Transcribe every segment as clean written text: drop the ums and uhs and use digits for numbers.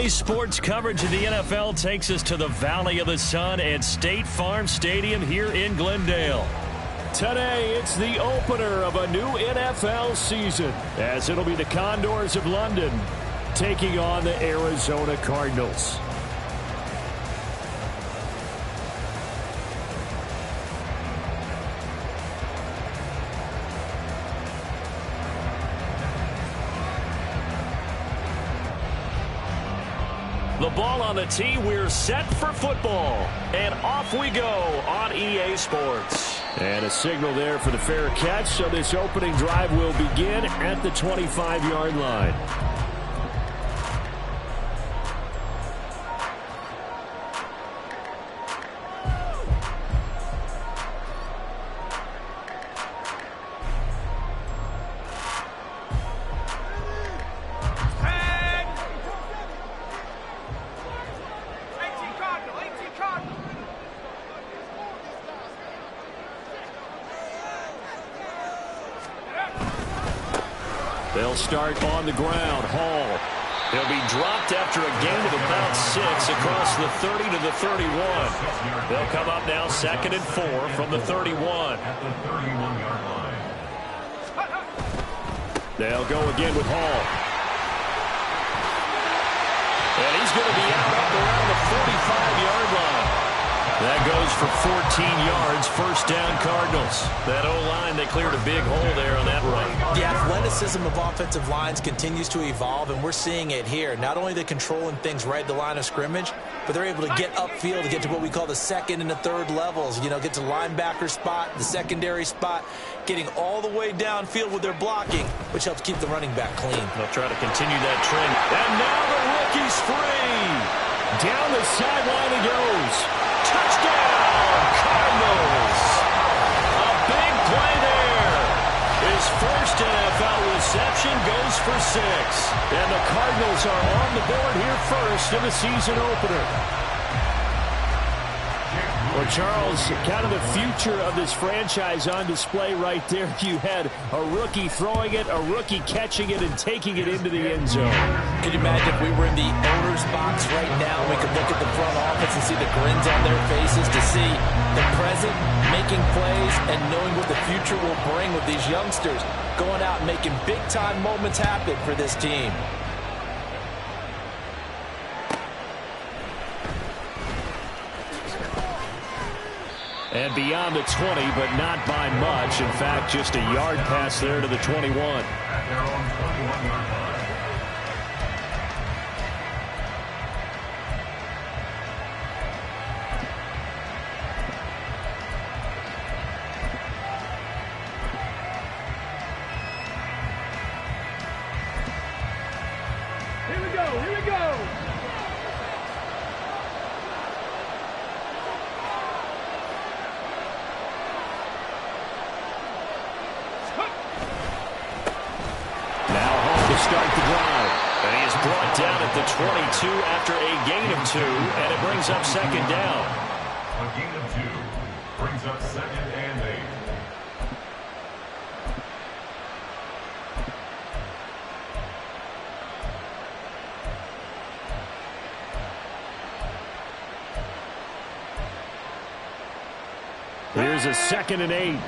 EA Sports coverage of the NFL takes us to the Valley of the Sun at State Farm Stadium here in Glendale. Today, it's the opener of a new NFL season, as it'll be the Condors of London taking on the Arizona Cardinals. The ball on the tee, we're set for football. And off we go on EA Sports. And a signal there for the fair catch, so this opening drive will begin at the 25-yard line. They'll start on the ground. Hall. He'll be dropped after a gain of about 6 across the 30 to the 31. They'll come up now 2nd and 4 from the 31. They'll go again with Hall. And he's going to be out up around the 45-yard line. That goes for 14 yards, first down Cardinals. That O-line, they cleared a big hole there on that run. The athleticism of offensive lines continues to evolve, and we're seeing it here. Not only are they controlling things right at the line of scrimmage, but they're able to get upfield to get to what we call the second and the third levels. You know, get to the linebacker spot, the secondary spot, getting all the way downfield with their blocking, which helps keep the running back clean. They'll try to continue that trend. And now the rookie's free. Down the sideline he goes. Touchdown, Cardinals! A big play there. His first NFL reception goes for 6. And the Cardinals are on the board here first in the season opener. Well, Charles, kind of the future of this franchise on display right there. You had a rookie throwing it, a rookie catching it, and taking it into the end zone. Could you imagine if we were in the owner's box right now, we could look at the front office and see the grins on their faces, to see the present making plays and knowing what the future will bring with these youngsters going out and making big-time moments happen for this team. And beyond the 20, but not by much. In fact, just a yard pass there to the 21. Here we go, here we go. Start the drive. And he is brought down at the 22 after a gain of 2, and it brings up 2nd down. A gain of 2 brings up 2nd and 8. Here's a 2nd and 8.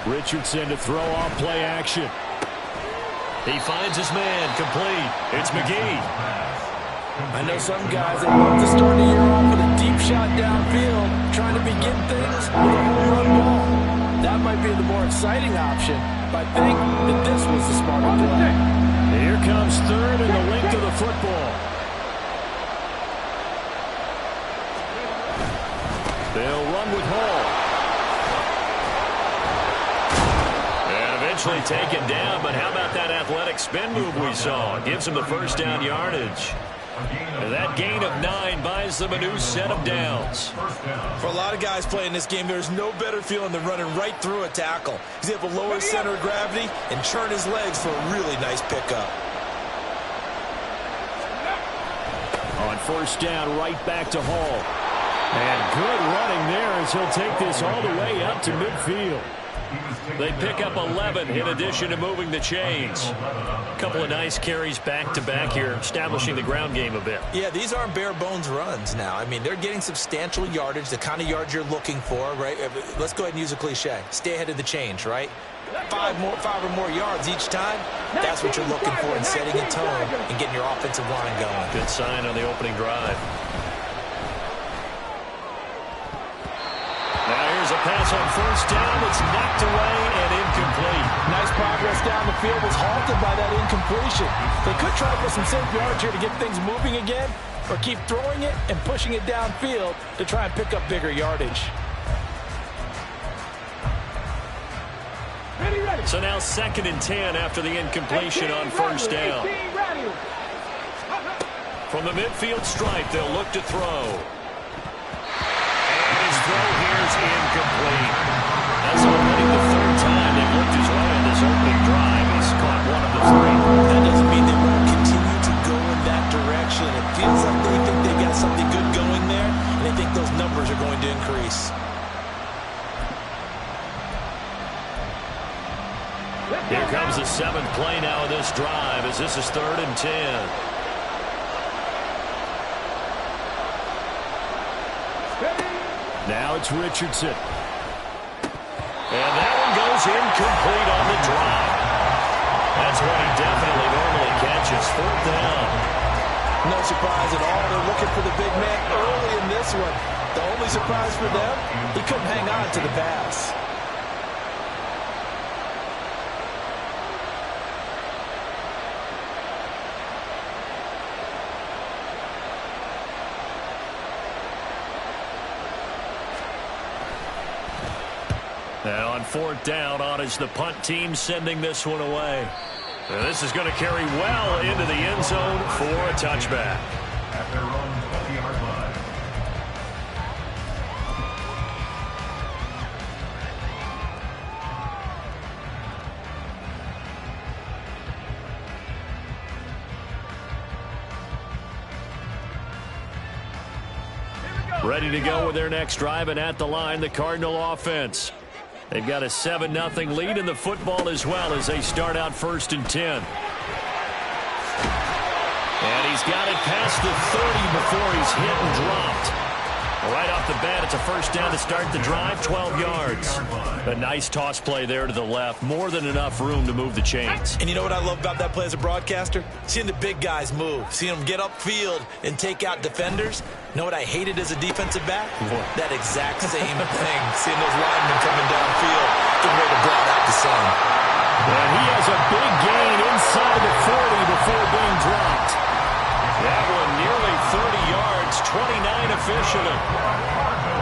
Richardson to throw off play action. He finds his man, complete. It's McGee. I know some guys that love to start the year off with a deep shot downfield, trying to begin things with a home run ball. That might be the more exciting option, but I think that this was the smarter play. Here comes 3rd and the length of the football. They'll run with Hall. Eventually taken down, but how about that athletic spin move we saw? Gives him the first down yardage. And that gain of 9 buys them a new set of downs. For a lot of guys playing this game, there's no better feeling than running right through a tackle. He's able to lower his center of gravity and churn his legs for a really nice pickup. On first down, right back to Hall. And good running there as he'll take this all the way up to midfield. They pick up 11 in addition to moving the chains. A couple of nice carries back-to-back here, establishing the ground game a bit. Yeah, these aren't bare-bones runs now. I mean, they're getting substantial yardage, the kind of yards you're looking for, right? Let's go ahead and use a cliche. Stay ahead of the change, right? Five or more yards each time. That's what you're looking for in setting a tone and getting your offensive line going. Good sign on the opening drive. Now here's a pass on first down. It's knocked away and incomplete. Nice progress down the field, was halted by that incompletion. They could try for some safe yards here to get things moving again, or keep throwing it and pushing it downfield to try and pick up bigger yardage. So now 2nd and 10 after the incompletion on first down. From the midfield stripe, they'll look to throw. And his throw here is incomplete. That's already the 3rd time they've looked his way on this opening drive. He's caught one of the 3. That doesn't mean they won't continue to go in that direction. It feels like they think they got something good going there, and they think those numbers are going to increase. Here comes the 7th play now of this drive as this is 3rd and 10. Now it's Richardson. And that one goes incomplete on the drop. That's what he definitely normally catches. 4th down. No surprise at all. They're looking for the big man early in this one. The only surprise for them, he couldn't hang on to the pass. Now on 4th down, on is the punt team sending this one away. And this is going to carry well into the end zone for a touchback. At their own 20-yard line. Ready to go with their next drive, and at the line, the Cardinal offense. They've got a 7-0 lead in the football as well as they start out 1st and 10. And he's got it past the 30 before he's hit and dropped. Right off the bat, it's a 1st down to start the drive, 12 yards. A nice toss play there to the left. More than enough room to move the chains. And you know what I love about that play as a broadcaster? Seeing the big guys move. Seeing them get upfield and take out defenders. You know what I hated as a defensive back? What? That exact same thing. Seeing those linemen coming downfield, getting ready to blot out the sun. And he has a big gain inside the 40 before being dropped. That one nearly 30 yards, 29 officially.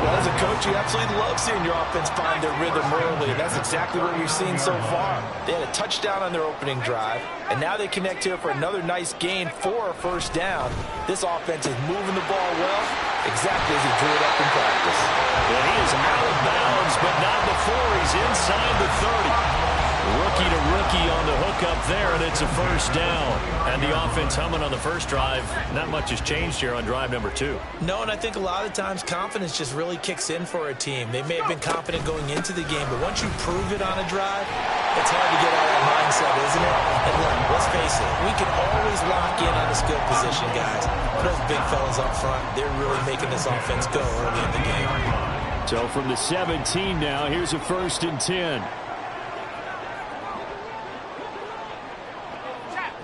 Well, as a coach, you absolutely love seeing your offense find their rhythm early, and that's exactly what we've seen so far. They had a touchdown on their opening drive, and now they connect here for another nice gain for a 1st down. This offense is moving the ball well, exactly as he drew it up in practice. And he is out of bounds, but not before he's inside the 30. Rookie to rookie on the hook up there, and it's a 1st down. And the offense humming on the first drive. Not much has changed here on drive number 2. No, and I think a lot of times confidence just really kicks in for a team. They may have been confident going into the game, but once you prove it on a drive, it's hard to get out of that mindset, isn't it? And look, let's face it, we can always lock in on a skill position, guys. But those big fellas up front, they're really making this offense go early in the game. So from the 17 now, here's a 1st and 10.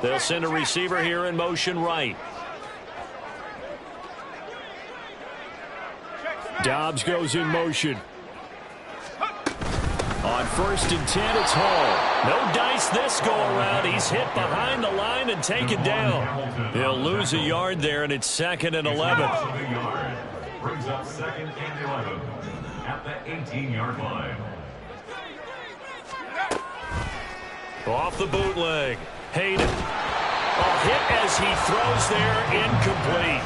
They'll send a receiver here in motion right. Dobbs goes in motion. On 1st and 10, it's Hall. No dice this go around. He's hit behind the line and taken down. He'll lose a yard there, and it's 2nd and 11. Brings up 2nd and 11 at the 18-yard line. Off the bootleg. Hayden. A hit as he throws there, incomplete.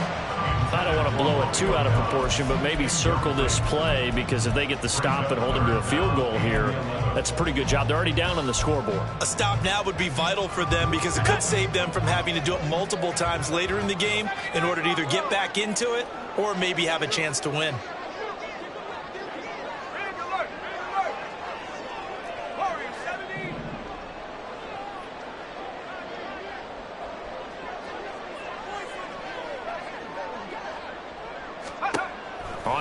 I don't want to blow it too out of proportion, but maybe circle this play, because if they get the stop and hold him to a field goal here, that's a pretty good job. They're already down on the scoreboard. A stop now would be vital for them, because it could save them from having to do it multiple times later in the game in order to either get back into it or maybe have a chance to win.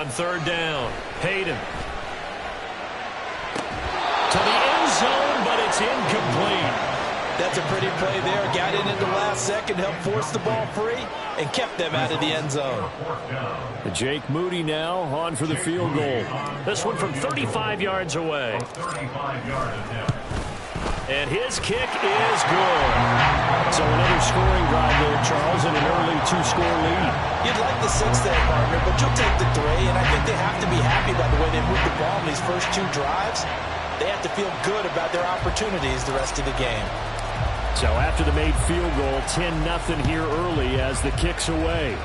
on third down. Hayden. To the end zone, but it's incomplete. That's a pretty play there. Got in at the last second, helped force the ball free, and kept them out of the end zone. Jake Moody now on for the field goal. This one from 35 yards away. And his kick is good. So another scoring drive there, Charles, and an early two-score lead. You'd like the 6 there, partner, but you'll take the 3, and I think they have to be happy about the way they moved the ball in these first 2 drives. They have to feel good about their opportunities the rest of the game. So after the made field goal, 10-0 here early as the kick's away.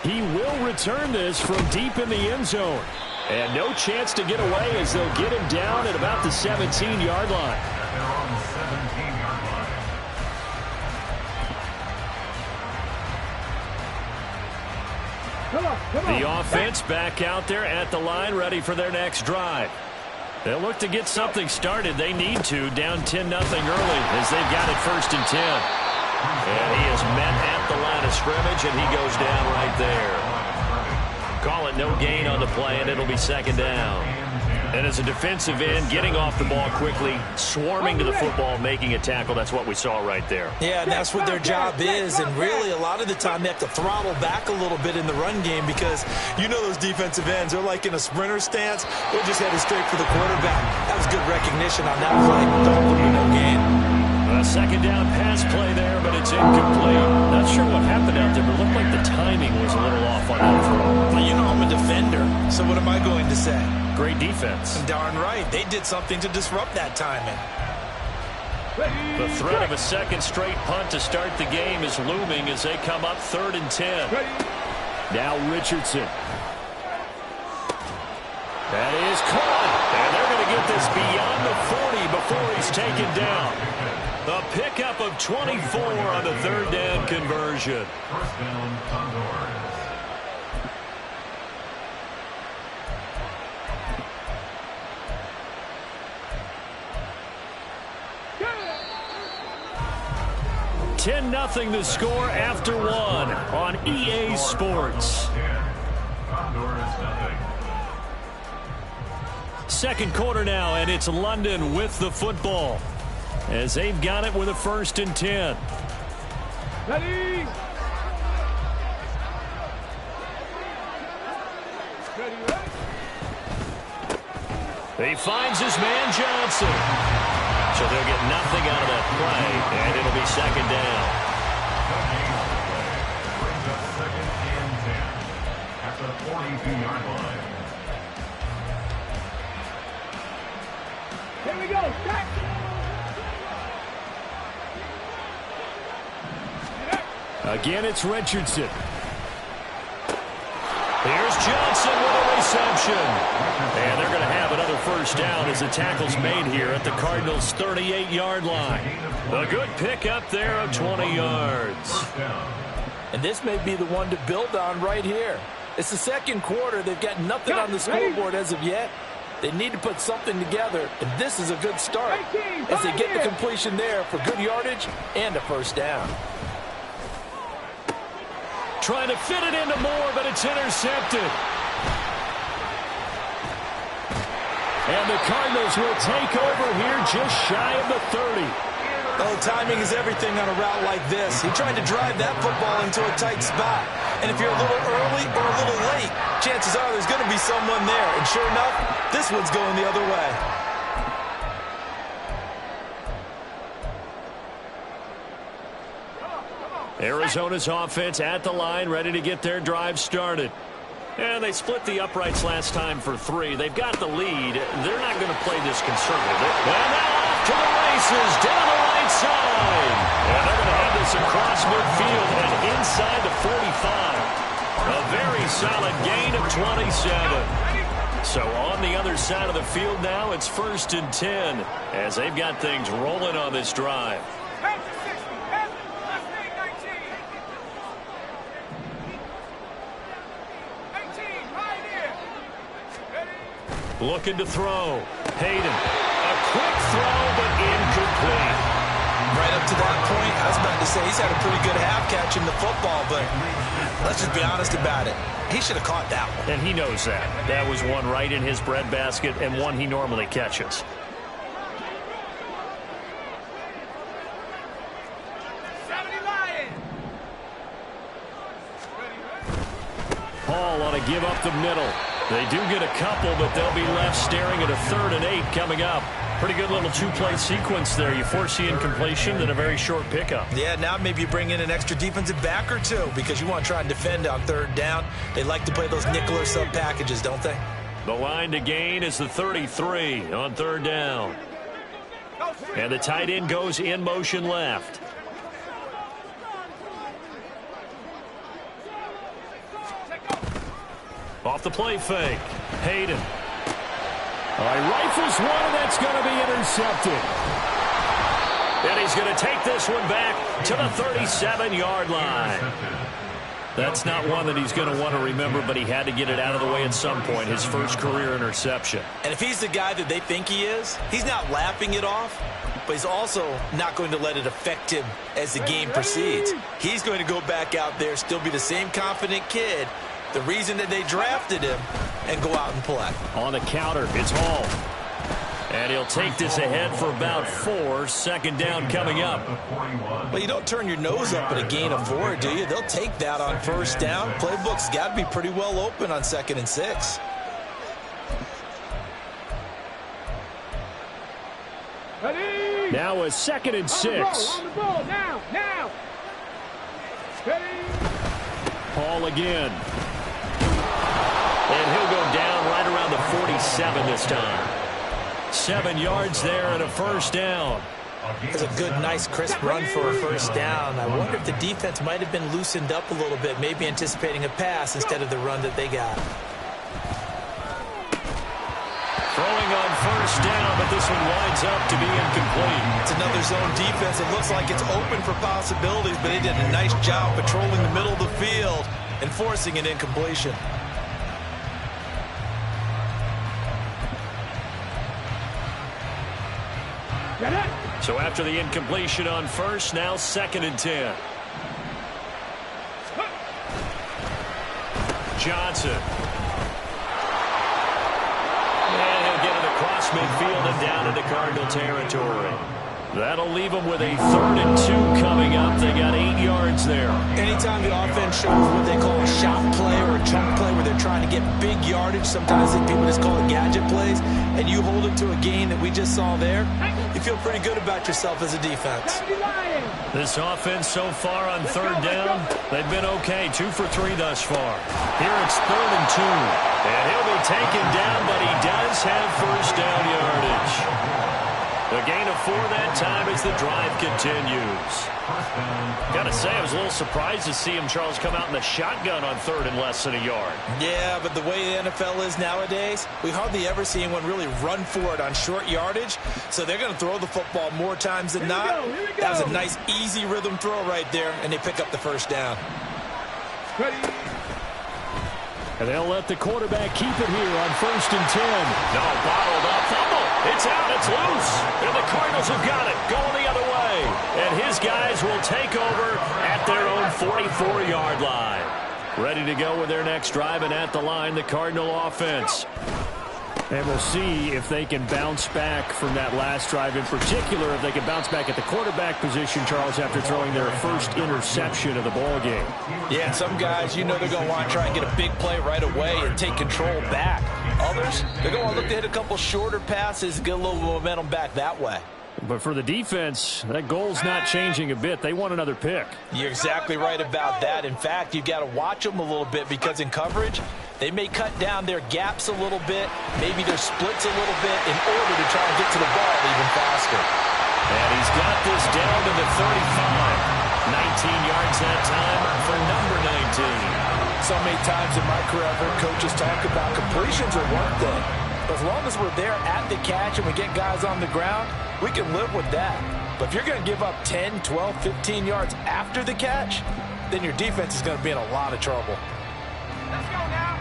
He will return this from deep in the end zone. And no chance to get away as they'll get him down at about the 17-yard line. The offense back out there at the line, ready for their next drive. They'll look to get something started. They need to, down 10-0 early as they've got it 1st and 10. And he is met at the line of scrimmage, and he goes down right there. Call it no gain on the play, and it'll be 2nd down. And as a defensive end, getting off the ball quickly, swarming to the football, making a tackle, that's what we saw right there. Yeah, and that's what their job is. And really, a lot of the time, they have to throttle back a little bit in the run game because you know those defensive ends, they're like in a sprinter stance. They're just headed straight for the quarterback. That was good recognition on that play. Don't be no gain. A 2nd down pass play there, but it's incomplete. Not sure what happened out there, but it looked like the timing was a little off on that throw. Well, you know I'm a defender, so what am I going to say? Great defense. Darn right. They did something to disrupt that timing. The threat of a 2nd straight punt to start the game is looming as they come up 3rd and 10. Now Richardson. That is caught. And they're going to get this beyond the 40 before he's taken down. A pickup of 24 on the 3rd down conversion. 1st down, Condors. Yeah. 10-0 the score after 1 on EA Sports. Second quarter now, and it's London with the football as they've got it with a 1st and 10. Ready. He finds his man Johnson. So they'll get nothing out of that play, and it'll be 2nd down. Brings up 2nd and 10 at the 42-yard line. Here we go. Back. Again, it's Richardson. Here's Johnson with a reception. And they're going to have another 1st down as the tackle's made here at the Cardinals' 38-yard line. A good pickup there of 20 yards. And this may be the one to build on right here. It's the 2nd quarter. They've got nothing on the scoreboard as of yet. They need to put something together, and this is a good start as they get the completion there for good yardage and a 1st down. Trying to fit it into Moore, but it's intercepted. And the Cardinals will take over here just shy of the 30. Oh, timing is everything on a route like this. He tried to drive that football into a tight spot. And if you're a little early or a little late, chances are there's going to be someone there. And sure enough, this one's going the other way. Arizona's offense at the line, ready to get their drive started. And they split the uprights last time for 3. They've got the lead. They're not going to play this conservative. And now off to the races, down the right side. And they're going to have this across midfield and inside the 45. A very solid gain of 27. So on the other side of the field now, it's 1st and 10 as they've got things rolling on this drive. Looking to throw. Hayden. A quick throw, but incomplete. Right up to that point, I was about to say he's had a pretty good half catching the football, but let's just be honest about it. He should have caught that one. And he knows that. That was one right in his breadbasket and one he normally catches. Paul on a give up the middle. They do get a couple, but they'll be left staring at a 3rd and 8 coming up. Pretty good little two-play sequence there. You force the incompletion, then a very short pickup. Yeah, now maybe you bring in an extra defensive back or two because you want to try and defend on 3rd down. They like to play those nickel or sub packages, don't they? The line to gain is the 33 on 3rd down. And the tight end goes in motion left. Off the play fake. Hayden. All right, rifles one, and that's going to be intercepted. And he's going to take this one back to the 37-yard line. That's not one that he's going to want to remember, but he had to get it out of the way at some point, his first career interception. And if he's the guy that they think he is, he's not laughing it off, but he's also not going to let it affect him as the game proceeds. He's going to go back out there, still be the same confident kid, the reason that they drafted him, and go out and play. On the counter, it's Hall. And he'll take this ahead for about 4. 2nd down coming up. Well, you don't turn your nose up at a gain of 4, do you? They'll take that on 1st down. Playbook's got to be pretty well open on 2nd and 6. Ready? Now a 2nd and 6. On the ball, now. Ready? Paul again. And he'll go down right around the 47 this time. 7 yards there and a 1st down. It's a good, nice, crisp run for a 1st down. I wonder if the defense might have been loosened up a little bit, maybe anticipating a pass instead of the run that they got. Throwing on 1st down, but this one winds up to be incomplete. It's another zone defense. It looks like it's open for possibilities, but they did a nice job patrolling the middle of the field and forcing an incompletion. So after the incompletion on 1st, now 2nd and 10. Johnson. And he'll get it across midfield and down into Cardinal territory. That'll leave them with a 3rd and 2 coming up. They got 8 yards there. Anytime the offense shows what they call a shot play or a chunk play where they're trying to get big yardage, sometimes people just call it gadget plays, and you hold it to a gain that we just saw there, you feel pretty good about yourself as a defense. This offense so far on 3rd down, they've been okay. 2 for 3 thus far. Here it's 3rd and 2. And he'll be taken down, but he does have 1st down yardage. The gain of 4 that time as the drive continues. Got to say, I was a little surprised to see him, Charles, come out in the shotgun on 3rd and less than a yard. Yeah, but the way the NFL is nowadays, we hardly ever see anyone really run for it on short yardage. So they're going to throw the football more times than not. That was a nice, easy rhythm throw right there, and they pick up the 1st down. Ready? And they'll let the quarterback keep it here on 1st and 10. No, bottled up. Fumble. It's out. It's loose. And the Cardinals have got it. Going the other way. And his guys will take over at their own 44-yard line. Ready to go with their next drive, and at the line, the Cardinal offense. And we'll see if they can bounce back from that last drive, in particular if they can bounce back at the quarterback position, Charles, after throwing their first interception of the ball game. Yeah, and some guys, you know they're going to want to try and get a big play right away and take control back. Others, they're going to look to hit a couple shorter passes, get a little momentum back that way. But for the defense, that goal's not changing a bit. They want another pick. You're exactly right about that. In fact, you've got to watch them a little bit because in coverage, they may cut down their gaps a little bit, maybe their splits a little bit in order to try and get to the ball even faster. And he's got this down to the 35. 19 yards that time for number 19. So many times in my career, I've heard coaches talk about completions are one thing. As long as we're there at the catch and we get guys on the ground, we can live with that. But if you're going to give up 10, 12, 15 yards after the catch, then your defense is going to be in a lot of trouble. Let's go now.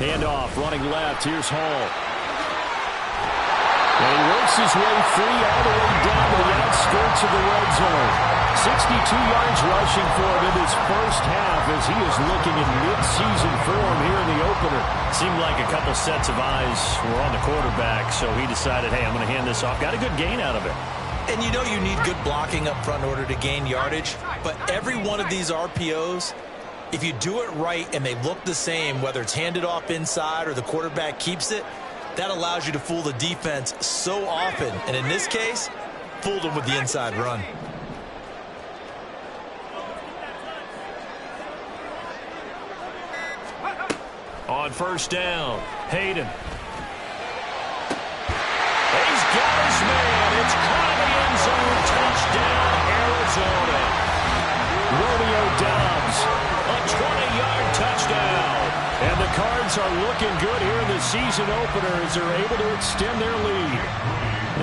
Handoff, running left. Here's Hall. And he works his way free all the way down to the outskirts of the red zone. 62 yards rushing for him in this first half as he is looking in mid-season form here in the opener. Seemed like a couple sets of eyes were on the quarterback, so he decided, hey, I'm going to hand this off. Got a good gain out of it. And you know you need good blocking up front in order to gain yardage, but every one of these RPOs, if you do it right and they look the same, whether it's handed off inside or the quarterback keeps it, that allows you to fool the defense so often. And in this case, fooled them with the inside run. On first down, Hayden. He's got his man. It's caught in the end zone. Touchdown, Arizona. Romeo Doubs, a 20-yard touchdown. And the Cards are looking good here in the season opener as they're able to extend their lead.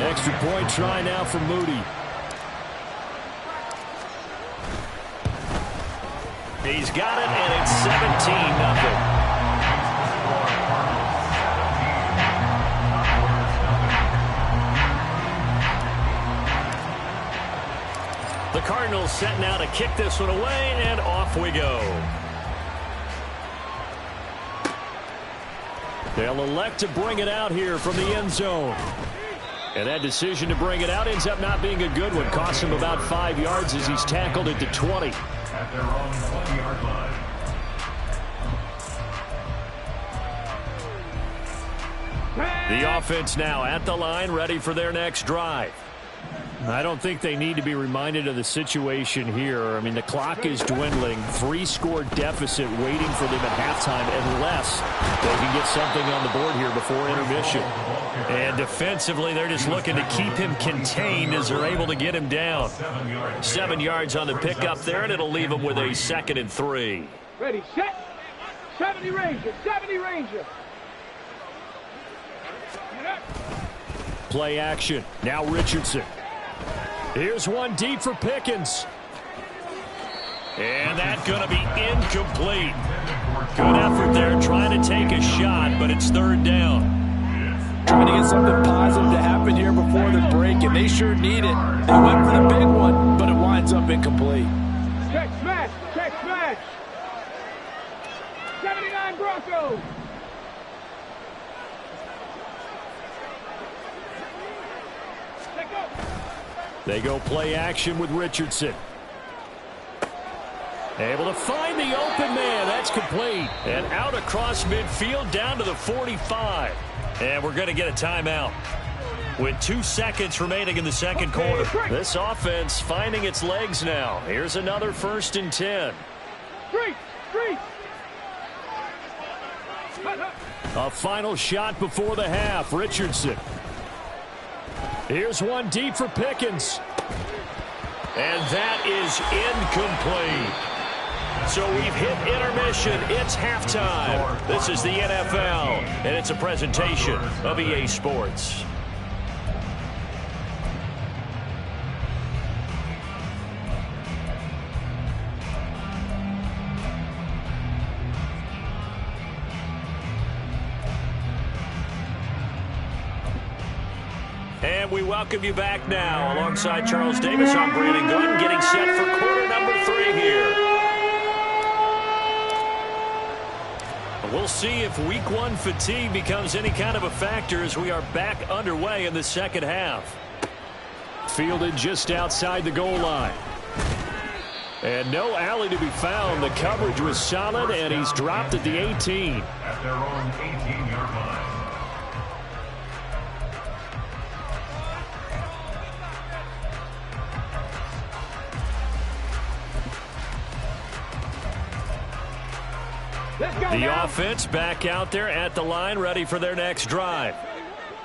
Extra point try now for Moody. He's got it, and it's 17-0. The Cardinals set now to kick this one away, and off we go. They'll elect to bring it out here from the end zone. And that decision to bring it out ends up not being a good one. Costs him about 5 yards as he's tackled at the 20. At their own 20-yard line. The offense now at the line, ready for their next drive. I don't think they need to be reminded of the situation here. I mean, the clock is dwindling. 3-score deficit waiting for them at halftime unless they can get something on the board here before intermission. And defensively, they're just looking to keep him contained as they're able to get him down. 7 yards on the pickup there, and it'll leave him with a 2nd and 3. Ready, set. 70 Ranger, 70 Ranger. Play action. Now Richardson. Here's one deep for Pickens. And that's going to be incomplete. Good effort there trying to take a shot, but it's 3rd down. Trying to get something positive to happen here before the break, and they sure need it. They went for the big one, but it winds up incomplete. Check smash, check smash. 79 Broncos. They go play action with Richardson. Able to find the open man. That's complete. And out across midfield down to the 45. And we're going to get a timeout. With 2 seconds remaining in the second quarter. This offense finding its legs now. Here's another 1st and 10. Street. A final shot before the half. Richardson. Here's one deep for Pickens. And that is incomplete. So we've hit intermission. It's halftime. This is the NFL, and it's a presentation of EA Sports. And we welcome you back now. Alongside Charles Davis, I'm Brandon Gunn, getting set for quarter number 3 here. We'll see if week 1 fatigue becomes any kind of a factor as we are back underway in the second half. Fielded just outside the goal line. And no alley to be found. The coverage was solid, and he's dropped at the 18. At their own 18-yard line. The offense back out there at the line, ready for their next drive.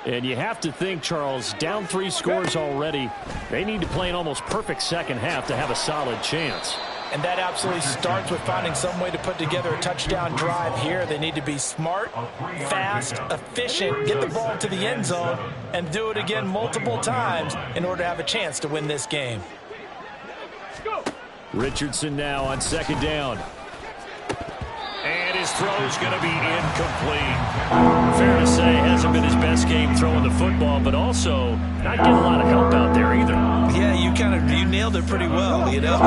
And you have to think, Charles, down 3 scores already. They need to play an almost perfect second half to have a solid chance. And that absolutely starts with finding some way to put together a touchdown drive here. They need to be smart, fast, efficient, get the ball to the end zone, and do it again multiple times in order to have a chance to win this game. Richardson now on 2nd down. And his his throw's going to be incomplete. Fair to say, hasn't been his best game throwing the football, but also not getting a lot of help out there either. Yeah, you nailed it pretty well, you know.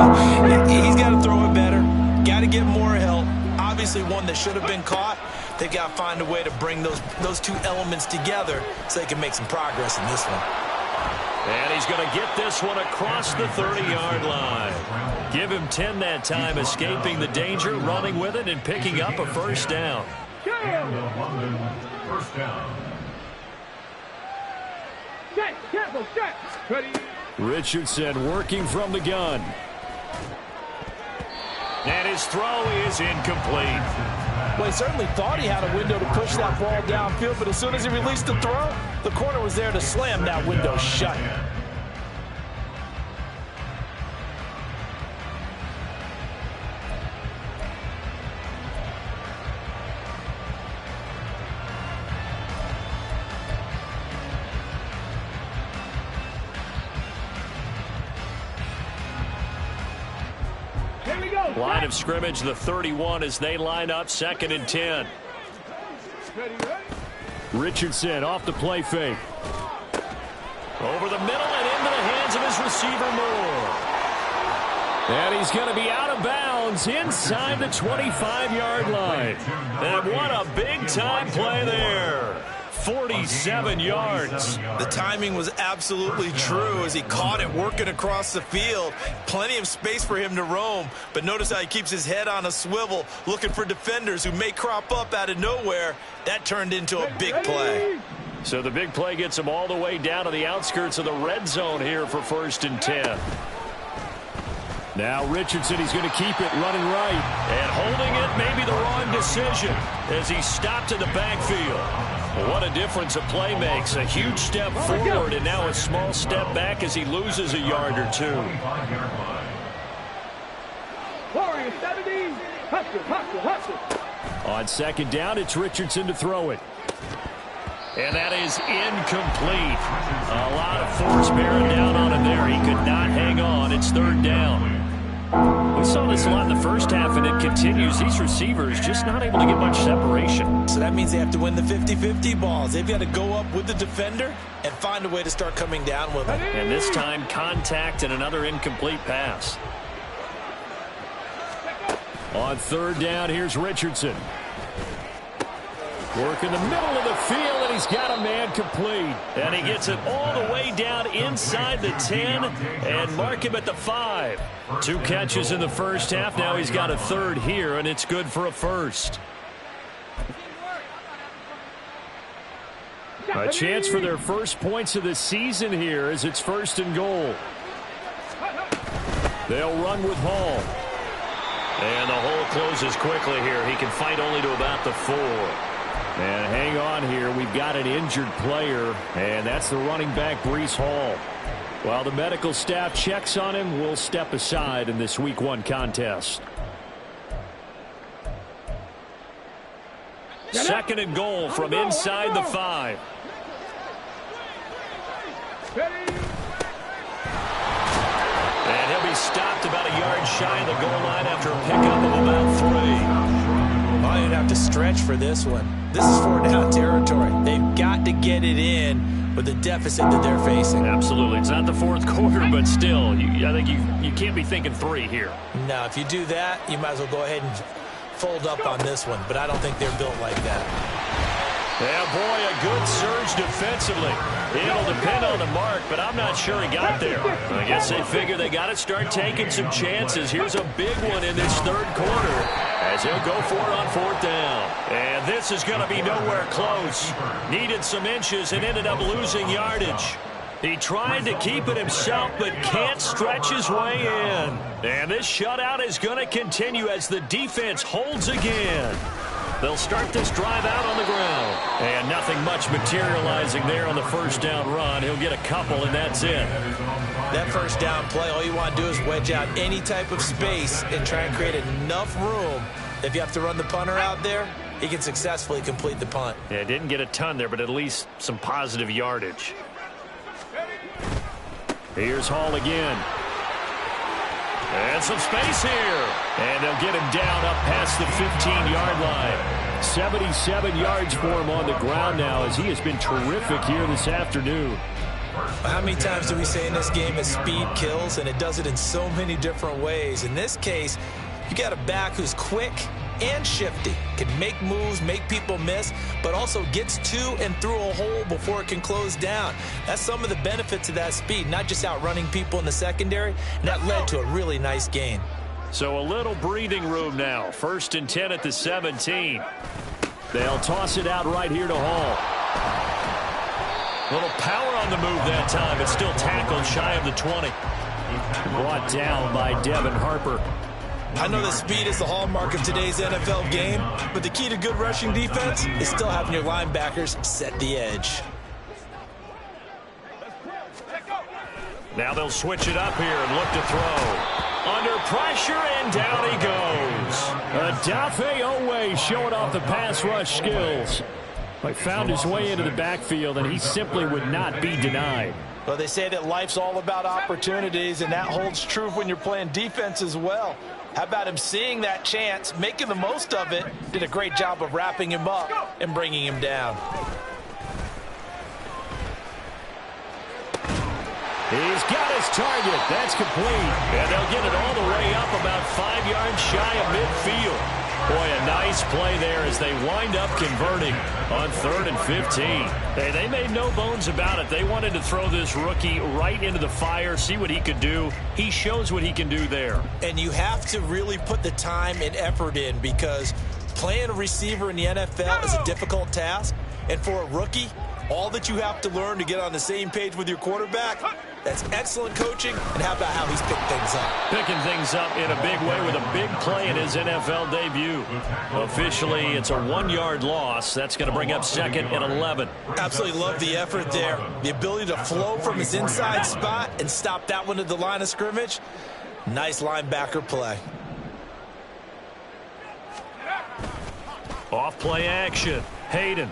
He's got to throw it better, got to get more help. Obviously one that should have been caught. They've got to find a way to bring those two elements together so they can make some progress in this one. And he's going to get this one across the 30-yard line. Give him 10 that time, escaping the danger, running with it, and picking up a first down. First down. Set, careful, set. Ready. Richardson working from the gun. And his throw is incomplete. Well, he certainly thought he had a window to push that ball downfield, but as soon as he released the throw, the corner was there to slam that window shut. Here we go. Line of scrimmage, the 31 as they line up, 2nd and 10. Ready, ready. Richardson off the play fake. Over the middle and into the hands of his receiver Moore. And he's going to be out of bounds inside the 25-yard line. And what a big-time play there. 47 yards. The timing was absolutely true as he caught it working across the field. Plenty of space for him to roam, but notice how he keeps his head on a swivel looking for defenders who may crop up out of nowhere. That turned into a big play. So the big play gets him all the way down to the outskirts of the red zone here for 1st and 10. Now Richardson, he's going to keep it running right. And holding it may be the wrong decision as he stopped in the backfield. What a difference a play makes. A huge step forward and now a small step back as he loses a yard or two. Warrior 70. Hustle, hustle, hustle. On 2nd down, it's Richardson to throw it. And that is incomplete. A lot of force bearing down on him there. He could not hang on. It's 3rd down. We saw this a lot in the first half, and it continues. These receivers just not able to get much separation. So that means they have to win the 50-50 balls. They've got to go up with the defender and find a way to start coming down with him. And this time, contact and another incomplete pass. On 3rd down, here's Richardson. Work in the middle of the field, and he's got a man complete. And he gets it all the way down inside the 10 and mark him at the 5. 2 catches in the first half. Now he's got a 3rd here, and it's good for a first. A chance for their first points of the season here as it's 1st and goal. They'll run with Hall. And the hole closes quickly here. He can fight only to about the 4. And hang on here. We've got an injured player, and that's the running back, Breece Hall. While the medical staff checks on him, we'll step aside in this Week 1 contest. 2nd and goal from inside the 5. And he'll be stopped about a yard shy of the goal line after a pickup of about 3. Oh, you'd have to stretch for this one. This is 4-down territory. They've got to get it in with the deficit that they're facing. Absolutely. It's not the 4th quarter, but still, I think you can't be thinking 3 here. No, if you do that, you might as well go ahead and fold up on this one, but I don't think they're built like that. Yeah, boy, a good surge defensively. It'll depend on the mark, but I'm not sure he got there. I guess they figure they got to start taking some chances. Here's a big one in this 3rd quarter as he'll go for it on 4th down. And this is going to be nowhere close. Needed some inches and ended up losing yardage. He tried to keep it himself, but can't stretch his way in. And this shutout is going to continue as the defense holds again. They'll start this drive out on the ground. And nothing much materializing there on the 1st down run. He'll get a couple, and that's it. That 1st down play, all you want to do is wedge out any type of space and try and create enough room. If you have to run the punter out there, he can successfully complete the punt. Yeah, didn't get a ton there, but at least some positive yardage. Here's Hall again. And some space here. And they'll get him down up past the 15-yard line. 77 yards for him on the ground now as he has been terrific here this afternoon. How many times do we say in this game that speed kills, and it does it in so many different ways? In this case, you got a back who's quick and shifty, can make moves, make people miss, but also gets to and through a hole before it can close down. That's some of the benefits of that speed, not just outrunning people in the secondary, and that led to a really nice gain. So a little breathing room now. 1st and 10 at the 17. They'll toss it out right here to Hall. Little power on the move that time, but still tackled shy of the 20. Brought down by Devin Harper. I know that speed is the hallmark of today's NFL game, but the key to good rushing defense is still having your linebackers set the edge. Now they'll switch it up here and look to throw. Under pressure, and down he goes. Adafe Owe showing off the pass rush skills. He found his way into the backfield, and he simply would not be denied. Well, they say that life's all about opportunities, and that holds true when you're playing defense as well. How about him seeing that chance, making the most of it, did a great job of wrapping him up and bringing him down. He's got his target. That's complete. And they'll get it all the way up about 5 yards shy of midfield. Boy, a nice play there as they wind up converting on 3rd and 15. Hey, they made no bones about it. They wanted to throw this rookie right into the fire, see what he could do. He shows what he can do there. And you have to really put the time and effort in, because playing a receiver in the NFL is a difficult task. And for a rookie, all that you have to learn to get on the same page with your quarterback, that's excellent coaching. And how about how he's picked things up? Picking things up in a big way with a big play in his NFL debut. Officially, it's a 1-yard loss. That's going to bring up 2nd and 11. Absolutely love the effort there. The ability to flow from his inside spot and stop that one at the line of scrimmage. Nice linebacker play. Off play action. Hayden.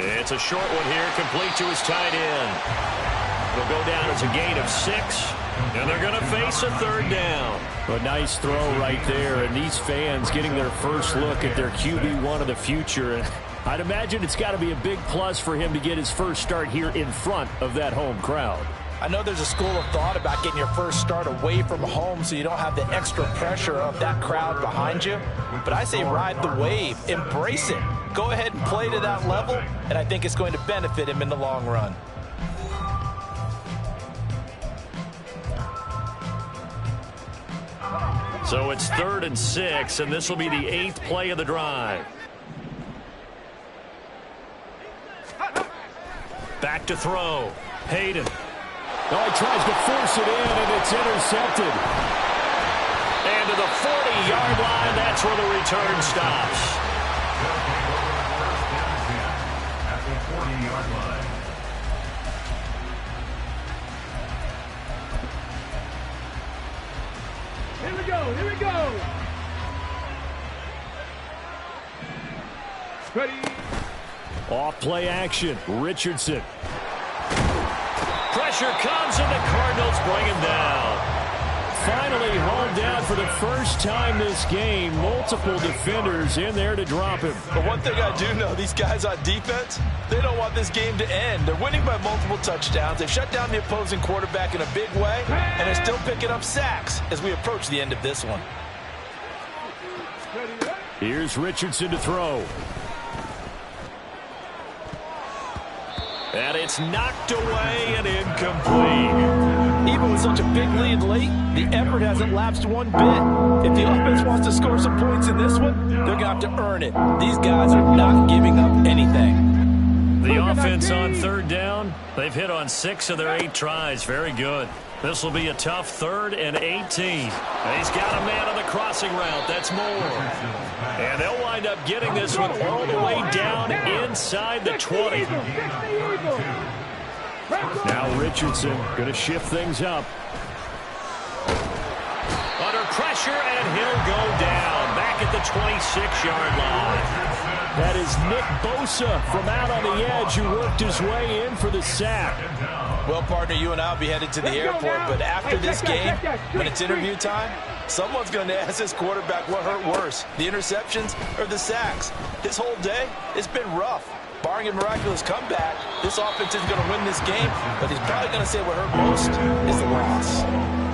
It's a short one here, complete to his tight end. It'll go down as a gain of 6, and they're going to face a 3rd down. A nice throw right there, and these fans getting their first look at their QB1 of the future. And I'd imagine it's got to be a big plus for him to get his first start here in front of that home crowd. I know there's a school of thought about getting your first start away from home so you don't have the extra pressure of that crowd behind you. But I say ride the wave. Embrace it. Go ahead and play to that level, and I think it's going to benefit him in the long run. So it's 3rd and 6, and this will be the 8th play of the drive. Back to throw. Hayden. Oh, he tries to force it in, and it's intercepted. And to the 40-yard line, that's where the return stops. At the 40-yard line. Here we go, here we go. Ready. Off play action. Richardson. Pressure comes, and the Cardinals bring him down. Finally hauled down for the first time this game. Multiple defenders in there to drop him. But one thing I do know, these guys on defense, they don't want this game to end. They're winning by multiple touchdowns. They've shut down the opposing quarterback in a big way, and they're still picking up sacks as we approach the end of this one. Here's Richardson to throw. And it's knocked away and incomplete. Even with such a big lead late, the effort hasn't lapsed one bit. If the offense wants to score some points in this one, they're going to have to earn it. These guys are not giving up anything. The offense on 3rd down, they've hit on 6 of their 8 tries. Very good. This will be a tough 3rd and 18. He's got a man on the crossing route. That's Moore. And they'll wind up getting this one all the way down inside the 20. Now Richardson going to shift things up. Under pressure, and he'll go down back at the 26-yard line. That is Nick Bosa from out on the edge who worked his way in for the sack. Well, partner, you and I will be headed to the airport, but after this game, when it's interview time, someone's going to ask this quarterback what hurt worse, the interceptions or the sacks. His whole day, it's been rough. Barring a miraculous comeback, this offense is going to win this game, but he's probably going to say what hurt most is the loss.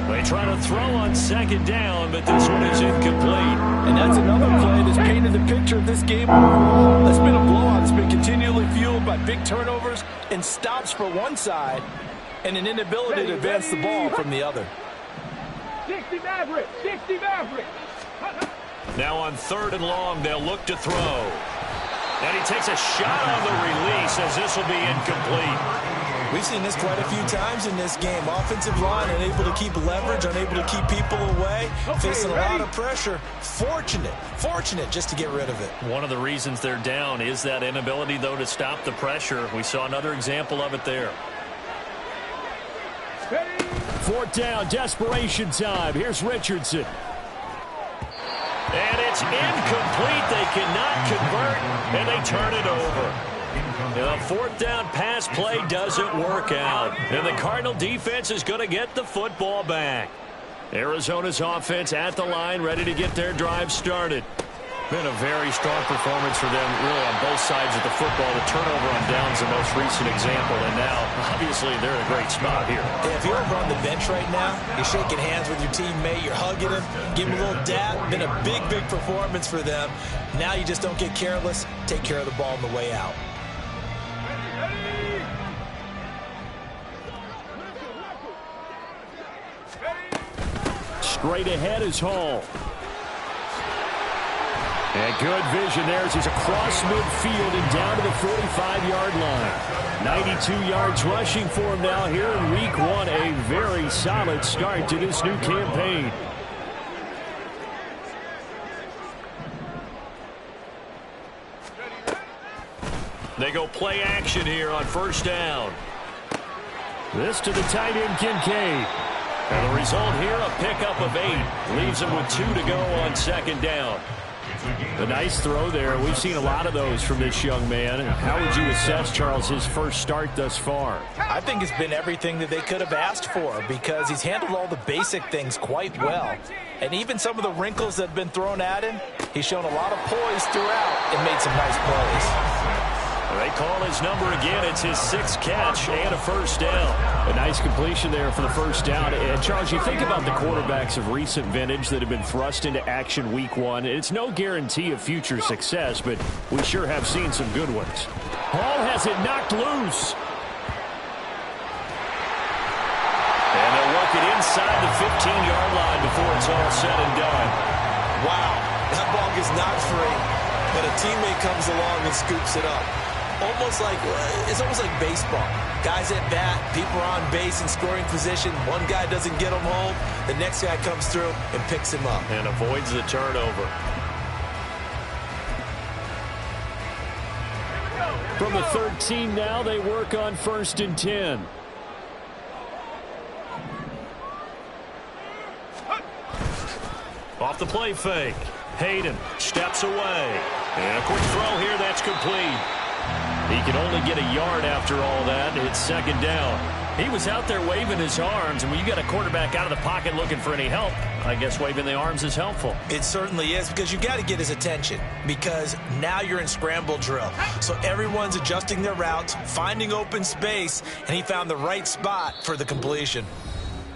They try to throw on second down, but this one is incomplete. And that's another play that's painted the picture of this game overall. It's been a blowout. It's been continually fueled by big turnovers and stops for one side and an inability to advance the ball from the other. 60 Maverick, 60 Maverick. Now on 3rd and long, they'll look to throw. And he takes a shot on the release as this will be incomplete. We've seen this quite a few times in this game. Offensive line unable to keep leverage, unable to keep people away, facing a lot of pressure. Fortunate just to get rid of it. One of the reasons they're down is that inability, though, to stop the pressure. We saw another example of it there. 4th down, desperation time. Here's Richardson. And it's incomplete. They cannot convert, and they turn it over. The 4th down pass play doesn't work out, and the Cardinal defense is going to get the football back. Arizona's offense at the line, ready to get their drive started. Been a very strong performance for them, really, on both sides of the football. The turnover on downs the most recent example, and now, obviously, they're in a great spot here. Yeah, if you're over on the bench right now, you're shaking hands with your teammate, you're hugging him, give him a little dap. Been a big performance for them. Now you just don't get careless. Take care of the ball on the way out. Straight ahead is Hall. And good vision there as he's across midfield and down to the 45-yard line. 92 yards rushing for him now here in week 1. A very solid start to this new campaign. They go play action here on 1st down. This to the tight end, Kincaid. And the result here, a pickup of 8. Leaves him with 2 to go on 2nd down. A nice throw there. We've seen a lot of those from this young man. How would you assess, Charles, his first start thus far? I think it's been everything that they could have asked for because he's handled all the basic things quite well. And even some of the wrinkles that have been thrown at him, he's shown a lot of poise throughout and made some nice plays. They call his number again. It's his 6th catch and a 1st down. A nice completion there for the 1st down. And, Charles, you think about the quarterbacks of recent vintage that have been thrust into action week 1. It's no guarantee of future success, but we sure have seen some good ones. Hall has it knocked loose. And they'll work it inside the 15-yard line before it's all said and done. Wow, that ball gets knocked free, but a teammate comes along and scoops it up. It's almost like baseball. Guys at bat, people are on base in scoring position. One guy doesn't get him home. The next guy comes through and picks him up. And avoids the turnover. From the 13 now, they work on 1st and 10. Off the play fake. Hayden steps away. And a quick throw here, that's complete. He can only get a yard after all that. It's 2nd down. He was out there waving his arms, and when you got a quarterback out of the pocket looking for any help, I guess waving the arms is helpful. It certainly is, because you got to get his attention, because now you're in scramble drill. So everyone's adjusting their routes, finding open space, and he found the right spot for the completion.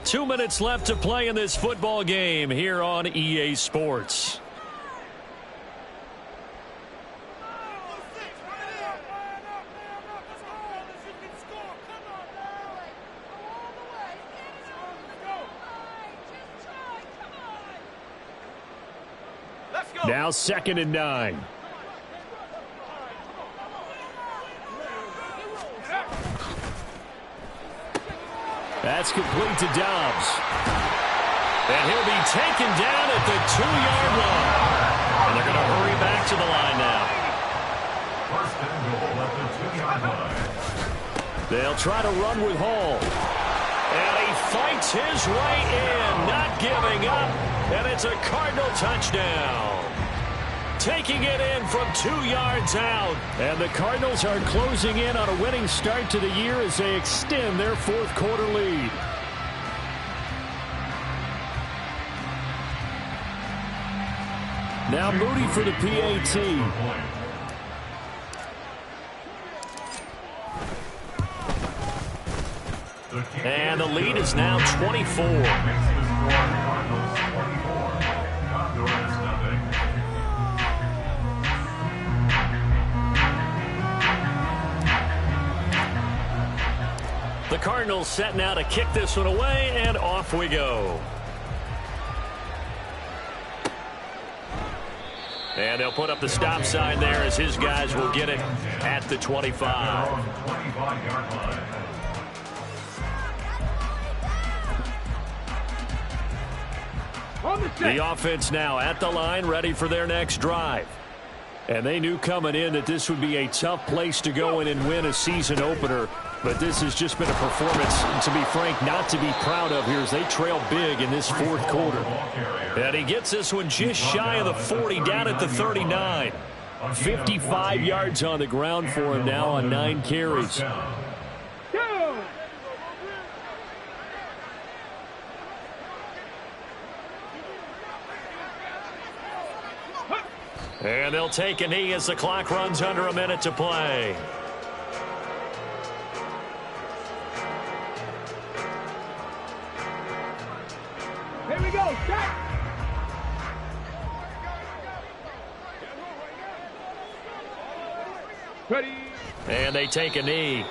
2 minutes left to play in this football game here on EA Sports. Now 2nd and 9. That's complete to Dobbs. And he'll be taken down at the 2-yard line. And they're going to hurry back to the line now. 1st and goal at the 2-yard line. They'll try to run with Hall. And he fights his way in, not giving up. And it's a Cardinal touchdown. taking it in from 2 yards out. And the Cardinals are closing in on a winning start to the year as they extend their fourth quarter lead. Now Moody for the PAT. And the lead is now 24. The Cardinals set now to kick this one away, and off we go. And they'll put up the stop sign there as his guys will get it at the 25. The offense now at the line, ready for their next drive. And they knew coming in that this would be a tough place to go in and win a season opener. But this has just been a performance, to be frank, not to be proud of here as they trail big in this fourth quarter. And he gets this one just shy of the 40, down at the 39. 55 yards on the ground for him now on 9 carries. And they'll take a knee as the clock runs under a minute to play. Here we go. Start. Ready. And they take a knee.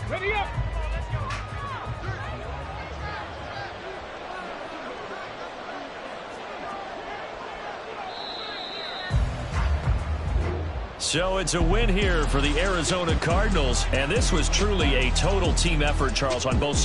Ready up. So it's a win here for the Arizona Cardinals, and this was truly a total team effort, Charles, on both sides.